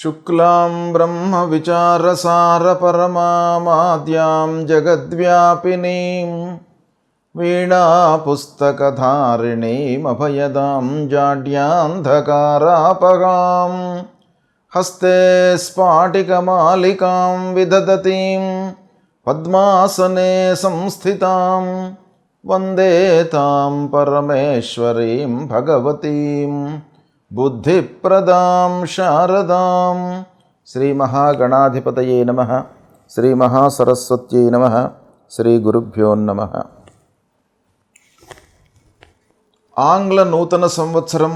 శుక్లాం బ్రహ్మవిచారసారపరమామాద్యాం జగద్వ్యాపినీం వీణాపుస్తకధారిణీమభయదాం జాడ్యాంధకారాపగాం హస్తే స్ఫాటికమాలికాం విదదతీం పద్మాసనే సంస్థితాం వందే తాం పరమేశ్వరీం భగవతీం బుద్ధిప్రదాం శారదాం. శ్రీ మహాగణాధిపతయే నమః. శ్రీ మహాసరస్వత్యై నమః. శ్రీ గురుభ్యో నమః. ఆంగ్ల నూతన సంవత్సరం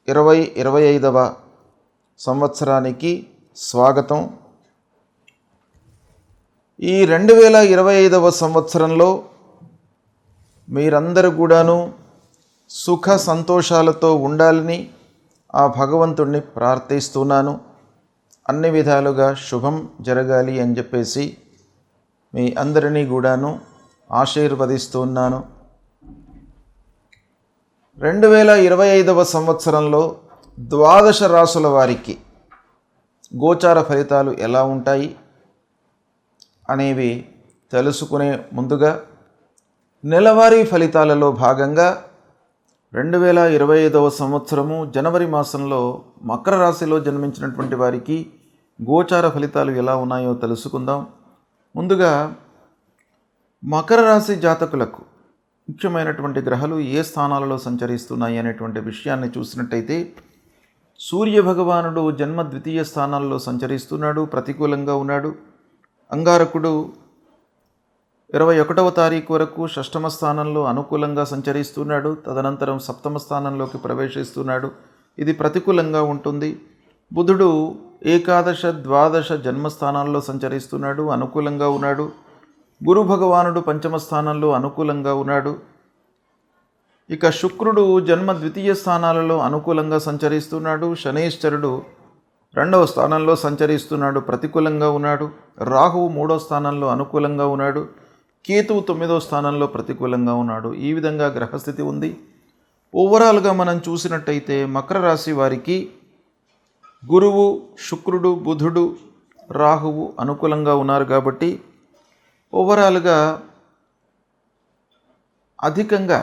2025వ సంవత్సరానికి స్వాగతం. ఈ 2025వ సంవత్సరంలో మీరందరూ కూడాను సుఖ సంతోషాలతో ఉండాలని ఆ భగవంతుణ్ణి ప్రార్థిస్తున్నాను. అన్ని విధాలుగా శుభం జరగాలి అని చెప్పేసి మీ అందరినీ కూడాను ఆశీర్వదిస్తున్నాను. 2025వ సంవత్సరంలో 12 రాసుల వారికి గోచార ఫలితాలు ఎలా ఉంటాయి అనేవి తెలుసుకునే ముందుగా నెలవారీ ఫలితాలలో భాగంగా 2025వ సంవత్సరము జనవరి మాసంలో మకర రాశిలో జన్మించినటువంటి వారికి గోచార ఫలితాలు ఎలా ఉన్నాయో తెలుసుకుందాం. ముందుగా మకర రాశి జాతకులకు ముఖ్యమైనటువంటి గ్రహాలు ఏ స్థానాలలో సంచరిస్తున్నాయి అనేటువంటి విషయాన్ని చూసినట్టయితే సూర్య భగవానుడు జన్మ ద్వితీయ స్థానాల్లో సంచరిస్తున్నాడు, ప్రతికూలంగా ఉన్నాడు. అంగారకుడు 21వ తారీఖు వరకు షష్టమ స్థానంలో అనుకూలంగా సంచరిస్తున్నాడు, తదనంతరం సప్తమ స్థానంలోకి ప్రవేశిస్తున్నాడు, ఇది ప్రతికూలంగా ఉంటుంది. బుధుడు ఏకాదశ ద్వాదశ జన్మస్థానాల్లో సంచరిస్తున్నాడు, అనుకూలంగా ఉన్నాడు. గురు భగవానుడు పంచమ స్థానంలో అనుకూలంగా ఉన్నాడు. ఇక శుక్రుడు జన్మ ద్వితీయ స్థానాలలో అనుకూలంగా సంచరిస్తున్నాడు. శనైశ్చరుడు 2వ స్థానంలో సంచరిస్తున్నాడు, ప్రతికూలంగా ఉన్నాడు. రాహువు 3వ స్థానంలో అనుకూలంగా ఉన్నాడు. కేతువు 9వ స్థానంలో ప్రతికూలంగా ఉన్నాడు. ఈ విధంగా గ్రహస్థితి ఉంది. ఓవరాల్గా మనం చూసినట్టయితే మకర రాశి వారికి గురువు, శుక్రుడు, బుధుడు, రాహువు అనుకూలంగా ఉన్నారు కాబట్టి ఓవరాల్గా అధికంగా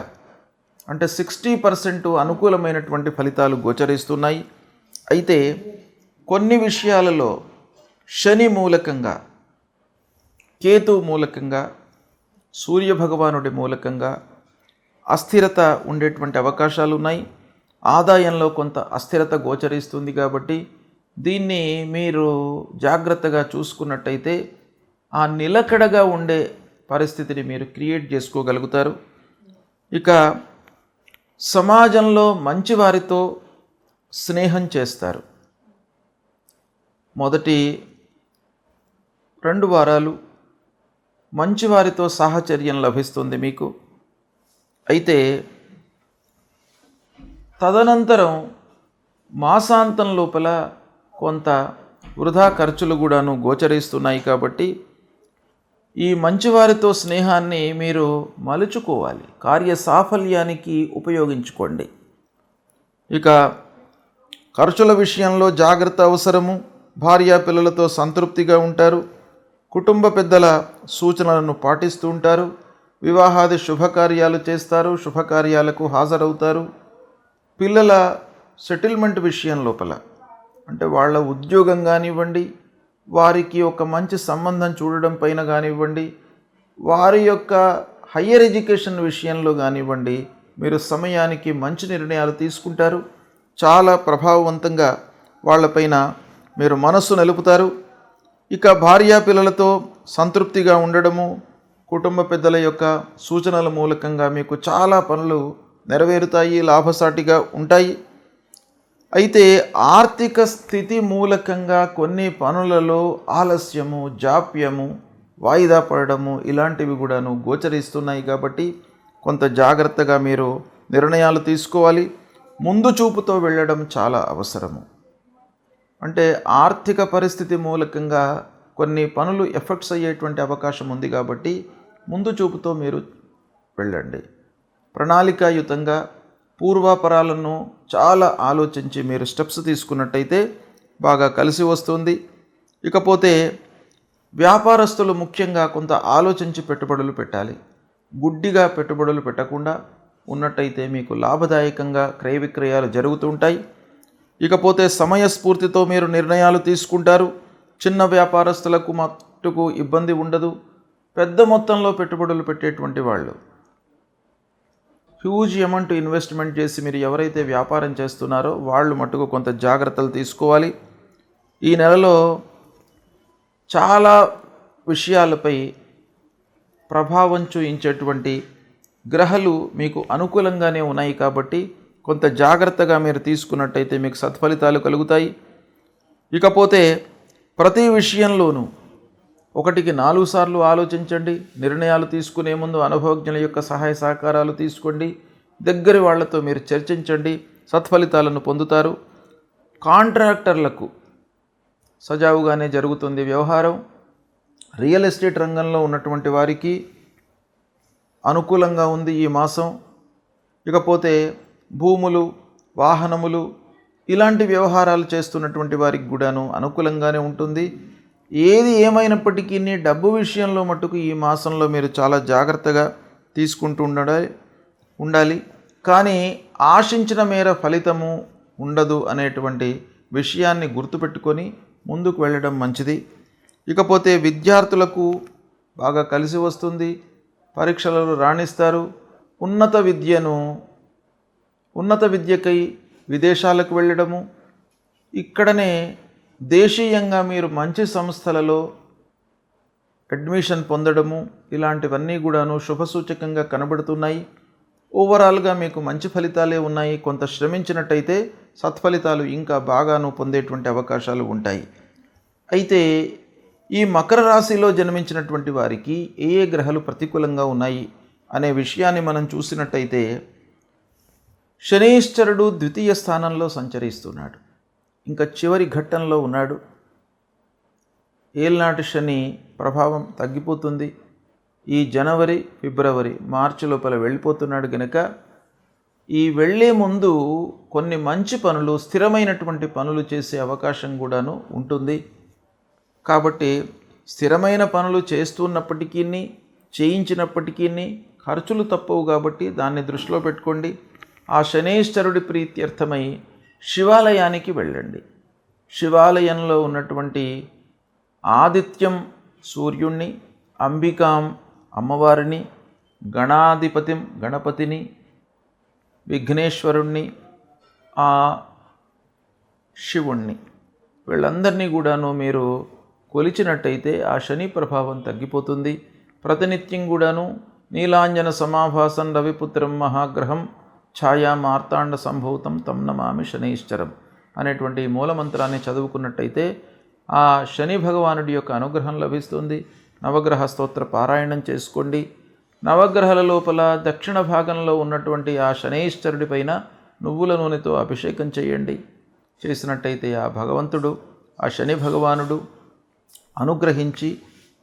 అంటే 60% అనుకూలమైనటువంటి ఫలితాలు గోచరిస్తున్నాయి. అయితే కొన్ని విషయాలలో శని మూలకంగా, కేతు మూలకంగా, సూర్యభగవానుడి మూలకంగా అస్థిరత ఉండేటువంటి అవకాశాలు ఉన్నాయి. ఆదాయంలో కొంత అస్థిరత గోచరిస్తుంది కాబట్టి దీన్ని మీరు జాగ్రత్తగా చూసుకున్నట్టయితే ఆ నిలకడగా ఉండే పరిస్థితిని మీరు క్రియేట్ చేసుకోగలుగుతారు. ఇక సమాజంలో మంచి వారితో స్నేహం చేస్తారు. మొదటి 2 వారాలు మంచివారితో సాహచర్యం లభిస్తుంది మీకు. అయితే తదనంతరం మాసాంతం లోపల కొంత వృధా ఖర్చులు కూడాను గోచరిస్తున్నాయి కాబట్టి ఈ మంచివారితో స్నేహాన్ని మీరు మలుచుకోవాలి, కార్య సాఫల్యానికి ఉపయోగించుకోండి. ఇక ఖర్చుల విషయంలో జాగ్రత్త అవసరము. భార్యా పిల్లలతో సంతృప్తిగా ఉంటారు. కుటుంబ పెద్దల సూచనలను పాటిస్తూ ఉంటారు. వివాహాది శుభకార్యాలు చేస్తారు, శుభకార్యాలకు హాజరవుతారు. పిల్లల సెటిల్మెంట్ విషయం లోపల అంటే వాళ్ళ ఉద్యోగం కానివ్వండి, వారికి ఒక మంచి సంబంధం చూడడం పైన కానివ్వండి, వారి యొక్క హయ్యర్ ఎడ్యుకేషన్ విషయంలో కానివ్వండి, మీరు సమయానికి మంచి నిర్ణయాలు తీసుకుంటారు. చాలా ప్రభావవంతంగా వాళ్ళపైన మీరు మనస్సు నిలుపుతారు. ఇక భార్యా పిల్లలతో సంతృప్తిగా ఉండడము, కుటుంబ పెద్దల యొక్క సూచనల మూలకంగా మీకు చాలా పనులు నెరవేరుతాయి, లాభసాటిగా ఉంటాయి. అయితే ఆర్థిక స్థితి మూలకంగా కొన్ని పనులలో ఆలస్యము, జాప్యము, వాయిదా పడడము ఇలాంటివి కూడాను గోచరిస్తున్నాయి కాబట్టి కొంత జాగ్రత్తగా మీరు నిర్ణయాలు తీసుకోవాలి. ముందు చూపుతో వెళ్ళడం చాలా అవసరము. అంటే ఆర్థిక పరిస్థితి మూలకంగా కొన్ని పనులు ఎఫెక్ట్స్ అయ్యేటువంటి అవకాశం ఉంది కాబట్టి ముందు చూపుతో మీరు వెళ్ళండి. ప్రణాళికాయుతంగా పూర్వాపరాలను చాలా ఆలోచించి మీరు స్టెప్స్ తీసుకున్నట్టయితే బాగా కలిసి వస్తుంది. ఇకపోతే వ్యాపారస్తులు ముఖ్యంగా కొంత ఆలోచించి పెట్టుబడులు పెట్టాలి. గుడ్డిగా పెట్టుబడులు పెట్టకుండా ఉన్నట్టయితే మీకు లాభదాయకంగా క్రయ విక్రయాలు జరుగుతుంటాయి. ఇకపోతే సమయస్ఫూర్తితో మీరు నిర్ణయాలు తీసుకుంటారు. చిన్న వ్యాపారస్తులకు మట్టుకు ఇబ్బంది ఉండదు. పెద్ద మొత్తంలో పెట్టుబడులు పెట్టేటువంటి వాళ్ళు హ్యూజ్ అమౌంట్ ఇన్వెస్ట్మెంట్ చేసి మీరు ఎవరైతే వ్యాపారం చేస్తున్నారో వాళ్ళు మట్టుకు కొంత జాగ్రత్తలు తీసుకోవాలి. ఈ నెలలో చాలా విషయాలపై ప్రభావం చూయించేటువంటి గ్రహాలు మీకు అనుకూలంగానే ఉన్నాయి కాబట్టి కొంత జాగ్రత్తగా మీరు తీసుకున్నట్టయితే మీకు సత్ఫలితాలు కలుగుతాయి. ఇకపోతే ప్రతి విషయంలోనూ 1కి 4 సార్లు ఆలోచించండి. నిర్ణయాలు తీసుకునే ముందు అనుభవజ్ఞుల యొక్క సహాయ సహకారాలు తీసుకోండి. దగ్గరి వాళ్లతో మీరు చర్చించండి, సత్ఫలితాలను పొందుతారు. కాంట్రాక్టర్లకు సజావుగానే జరుగుతుంది వ్యవహారం. రియల్ ఎస్టేట్ రంగంలో ఉన్నటువంటి వారికి అనుకూలంగా ఉంది ఈ మాసం. ఇకపోతే భూములు, వాహనములు ఇలాంటి వ్యవహారాలు చేస్తున్నటువంటి వారికి కూడాను అనుకూలంగానే ఉంటుంది. ఏది ఏమైనప్పటికీ డబ్బు విషయంలో మట్టుకు ఈ మాసంలో మీరు చాలా జాగ్రత్తగా తీసుకుంటూ ఉండాలి. కానీ ఆశించిన మేర ఫలితము ఉండదు అనేటువంటి విషయాన్ని గుర్తుపెట్టుకొని ముందుకు వెళ్ళడం మంచిది. ఇకపోతే విద్యార్థులకు బాగా కలిసి వస్తుంది. పరీక్షలలో రాణిస్తారు. ఉన్నత విద్యకై విదేశాలకు వెళ్ళడము, ఇక్కడనే దేశీయంగా మీరు మంచి సంస్థలలో అడ్మిషన్ పొందడము ఇలాంటివన్నీ కూడాను శుభసూచకంగా కనబడుతున్నాయి. ఓవరాల్గా మీకు మంచి ఫలితాలే ఉన్నాయి. కొంత శ్రమించినట్టయితే సత్ఫలితాలు ఇంకా బాగాను పొందేటువంటి అవకాశాలు ఉంటాయి. అయితే ఈ మకర రాశిలో జన్మించినటువంటి వారికి ఏ ఏ గ్రహాలు ప్రతికూలంగా ఉన్నాయి అనే విషయాన్ని మనం చూసినట్టయితే శనీశ్వరుడు 2వ స్థానంలో సంచరిస్తున్నాడు. ఇంకా చివరి ఘట్టంలో ఉన్నాడు. ఏళ్నాటి శని ప్రభావం తగ్గిపోతుంది. ఈ జనవరి, ఫిబ్రవరి, మార్చి లోపల వెళ్ళిపోతున్నాడు కనుక ఈ వెళ్ళే ముందు కొన్ని మంచి పనులు, స్థిరమైనటువంటి పనులు చేసే అవకాశం కూడాను ఉంటుంది. కాబట్టి స్థిరమైన పనులు చేస్తున్నప్పటికీ, చేయించినప్పటికీ ఖర్చులు తప్పవు కాబట్టి దాన్ని దృష్టిలో పెట్టుకోండి. ఆ శనీశ్వరుడి ప్రీత్యర్థమై శివాలయానికి వెళ్ళండి. శివాలయంలో ఉన్నటువంటి ఆదిత్యం సూర్యుణ్ణి, అంబికాం అమ్మవారిని, గణపతిని, విఘ్నేశ్వరుణ్ణి, ఆ శివుణ్ణి వీళ్ళందరినీ కూడాను మీరు కొలిచినట్టయితే ఆ శని ప్రభావం తగ్గిపోతుంది. ప్రతినిత్యం కూడాను నీలాంజన సమాభాసం రవిపుత్రం మహాగ్రహం ఛాయా మార్తాండ సంభూతం తం నమామి శనైశ్చరం అనేటువంటి మూలమంత్రాన్ని చదువుకున్నట్టయితే ఆ శని భగవానుడి యొక్క అనుగ్రహం లభిస్తుంది. నవగ్రహ స్తోత్ర పారాయణం చేసుకోండి. నవగ్రహాల లోపల దక్షిణ భాగంలో ఉన్నటువంటి ఆ శనైశ్చరుడి పైన నువ్వుల నూనెతో అభిషేకం చేయండి. చేసినట్టయితే ఆ భగవంతుడు, ఆ శని భగవానుడు అనుగ్రహించి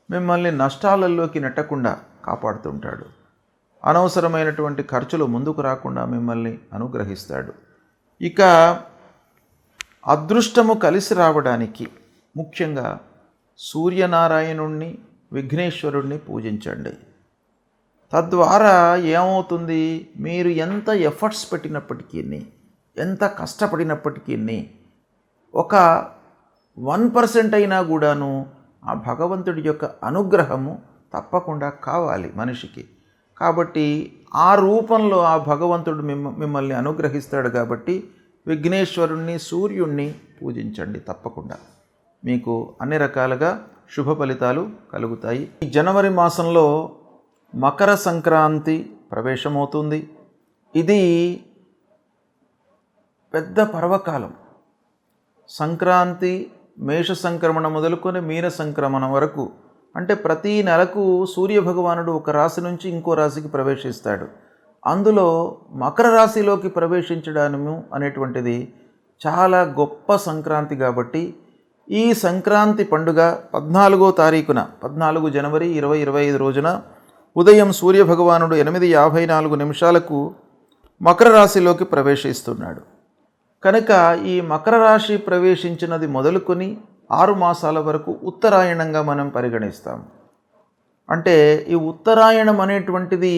మిమ్మల్ని నష్టాలలోకి నెట్టకుండా కాపాడుతుంటాడు. అనవసరమైనటువంటి ఖర్చులు ముందుకు రాకుండా మిమ్మల్ని అనుగ్రహిస్తాడు. ఇక అదృష్టము కలిసి రావడానికి ముఖ్యంగా సూర్యనారాయణుణ్ణి, విఘ్నేశ్వరుణ్ణి పూజించండి. తద్వారా ఏమవుతుంది, మీరు ఎంత ఎఫర్ట్స్ పెట్టినప్పటికీ, ఎంత కష్టపడినప్పటికీ ఒక 1% అయినా కూడాను ఆ భగవంతుడి యొక్క అనుగ్రహము తప్పకుండా కావాలి మనిషికి. కాబట్టి ఆ రూపంలో ఆ భగవంతుడు మిమ్మల్ని అనుగ్రహిస్తాడు. కాబట్టి విఘ్నేశ్వరుణ్ణి, సూర్యుణ్ణి పూజించండి. తప్పకుండా మీకు అన్ని రకాలుగా శుభ ఫలితాలు కలుగుతాయి. ఈ జనవరి మాసంలో మకర సంక్రాంతి ప్రవేశమవుతుంది. ఇది పెద్ద పర్వకాలం. సంక్రాంతి మేష సంక్రమణ మొదలుకొని మీన సంక్రమణ వరకు, అంటే ప్రతి నెలకు సూర్యభగవానుడు ఒక రాశి నుంచి ఇంకో రాశికి ప్రవేశిస్తాడు. అందులో మకర రాశిలోకి ప్రవేశించడము అనేటువంటిది చాలా గొప్ప సంక్రాంతి. కాబట్టి ఈ సంక్రాంతి పండుగ 14వ తారీఖున 14 జనవరి 2025 రోజున ఉదయం సూర్యభగవానుడు 8:54 మకర రాశిలోకి ప్రవేశిస్తున్నాడు. కనుక ఈ మకర రాశి ప్రవేశించినది మొదలుకొని 6 మాసాల వరకు ఉత్తరాయణంగా మనం పరిగణిస్తాం. అంటే ఈ ఉత్తరాయణం అనేటువంటిది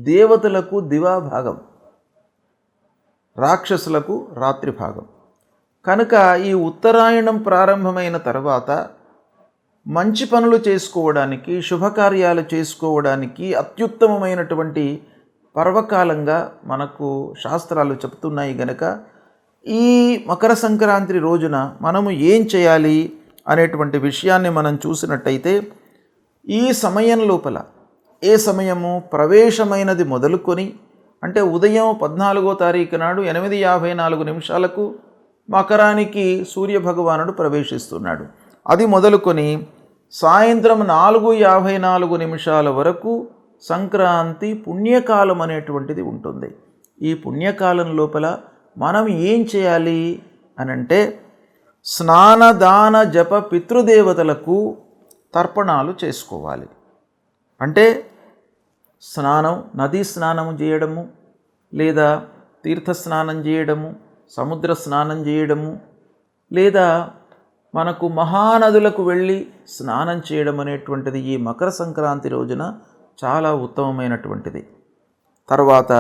దేవతలకు దివాభాగం, రాక్షసులకు రాత్రి భాగం. కనుక ఈ ఉత్తరాయణం ప్రారంభమైన తర్వాత మంచి పనులు చేసుకోవడానికి, శుభకార్యాలు చేసుకోవడానికి అత్యుత్తమమైనటువంటి పర్వకాలంగా మనకు శాస్త్రాలు చెప్తున్నాయి. గనక ఈ మకర సంక్రాంతి రోజున మనము ఏం చేయాలి అనేటువంటి విషయాన్ని మనం చూసినట్టయితే, ఈ సమయం లోపల ఏ సమయము ప్రవేశమైనది మొదలుకొని, అంటే ఉదయం 14వ తారీఖు నాడు 8:54 మకరానికి సూర్యభగవానుడు ప్రవేశిస్తున్నాడు. అది మొదలుకొని సాయంత్రం 4:54 వరకు సంక్రాంతి పుణ్యకాలం అనేటువంటిది ఉంటుంది. ఈ పుణ్యకాలం లోపల మనం ఏం చేయాలి అనంటే, స్నానదాన జప పితృదేవతలకు తర్పణాలు చేసుకోవాలి. అంటే స్నానం, నదీ స్నానం చేయడము, లేదా తీర్థ స్నానం చేయడము, సముద్ర స్నానం చేయడము, లేదా మనకు మహానదులకు వెళ్ళి స్నానం చేయడం అనేటువంటిది ఈ మకర సంక్రాంతి రోజున చాలా ఉత్తమమైనటువంటిది. తర్వాత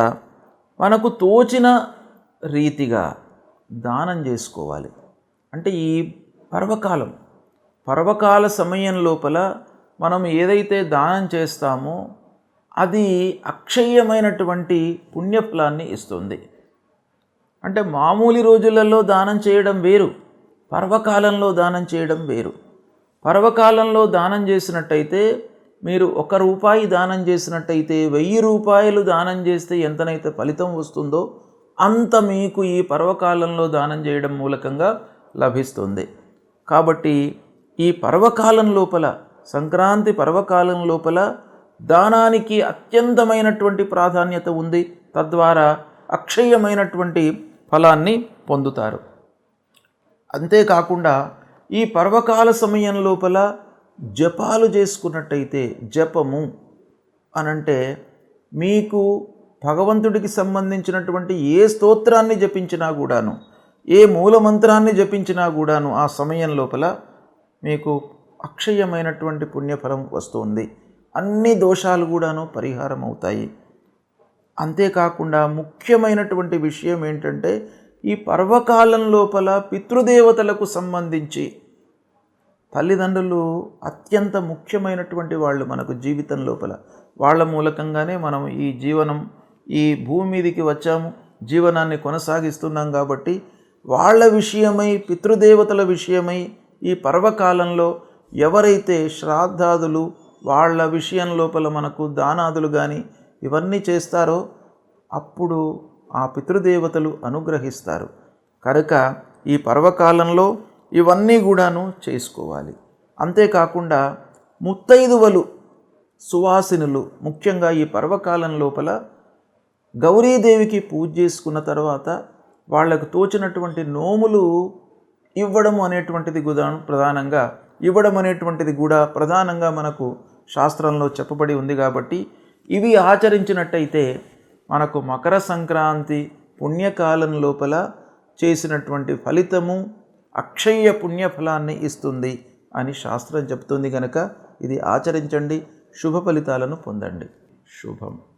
మనకు తోచిన రీతిగా దానం చేసుకోవాలి. అంటే ఈ పర్వకాల సమయం లోపల మనం ఏదైతే దానం చేస్తామో అది అక్షయ్యమైనటువంటి పుణ్యఫలాన్ని ఇస్తుంది. అంటే మామూలు రోజులలో దానం చేయడం వేరు, పర్వకాలంలో దానం చేయడం వేరు. పర్వకాలంలో దానం చేసినట్టయితే, మీరు ₹1 దానం చేసినట్టయితే 1000 రూపాయలు దానం చేస్తే ఎంతనైతే ఫలితం వస్తుందో అంత మీకు ఈ పర్వకాలంలో దానం చేయడం మూలకంగా లభిస్తుంది. కాబట్టి ఈ పర్వకాలం లోపల, సంక్రాంతి పర్వకాలం లోపల దానానికి అత్యంతమైనటువంటి ప్రాధాన్యత ఉంది. తద్వారా అక్షయమైనటువంటి ఫలాన్ని పొందుతారు. అంతేకాకుండా ఈ పర్వకాల సమయం లోపల జపాలు చేసుకున్నట్టయితే, జపము అనంటే మీకు భగవంతుడికి సంబంధించినటువంటి ఏ స్తోత్రాన్ని జపించినా కూడాను, ఏ మూలమంత్రాన్ని జపించినా కూడాను ఆ సమయం లోపల మీకు అక్షయమైనటువంటి పుణ్యఫలం వస్తుంది. అన్ని దోషాలు కూడాను పరిహారం అవుతాయి. అంతేకాకుండా ముఖ్యమైనటువంటి విషయం ఏంటంటే, ఈ పర్వకాలం లోపల పితృదేవతలకు సంబంధించి, తల్లిదండ్రులు అత్యంత ముఖ్యమైనటువంటి వాళ్ళు మనకు జీవితం లోపల. వాళ్ళ మూలకంగానే మనం ఈ భూమి మీదకి వచ్చాము, జీవనాన్ని కొనసాగిస్తున్నాం. కాబట్టి వాళ్ళ విషయమై, పితృదేవతల విషయమై ఈ పర్వకాలంలో ఎవరైతే శ్రాద్ధాదులు, వాళ్ళ విషయం లోపల మనకు దానాదులు కానీ ఇవన్నీ చేస్తారో అప్పుడు ఆ పితృదేవతలు అనుగ్రహిస్తారు. కనుక ఈ పర్వకాలంలో ఇవన్నీ కూడాను చేసుకోవాలి. అంతేకాకుండా ముత్తైదువలు, సువాసినులు ముఖ్యంగా ఈ పర్వకాలం లోపల గౌరీదేవికి పూజ చేసుకున్న తర్వాత వాళ్లకు తోచినటువంటి నోములు ఇవ్వడం అనేటువంటిది కూడా ప్రధానంగా మనకు శాస్త్రంలో చెప్పబడి ఉంది. కాబట్టి ఇవి ఆచరించినట్టయితే మనకు మకర సంక్రాంతి పుణ్యకాలం లోపల చేసినటువంటి ఫలితము అక్షయ పుణ్యఫలాన్ని ఇస్తుంది అని శాస్త్రం చెప్తుంది. కనుక ఇది ఆచరించండి, శుభ ఫలితాలను పొందండి. శుభం.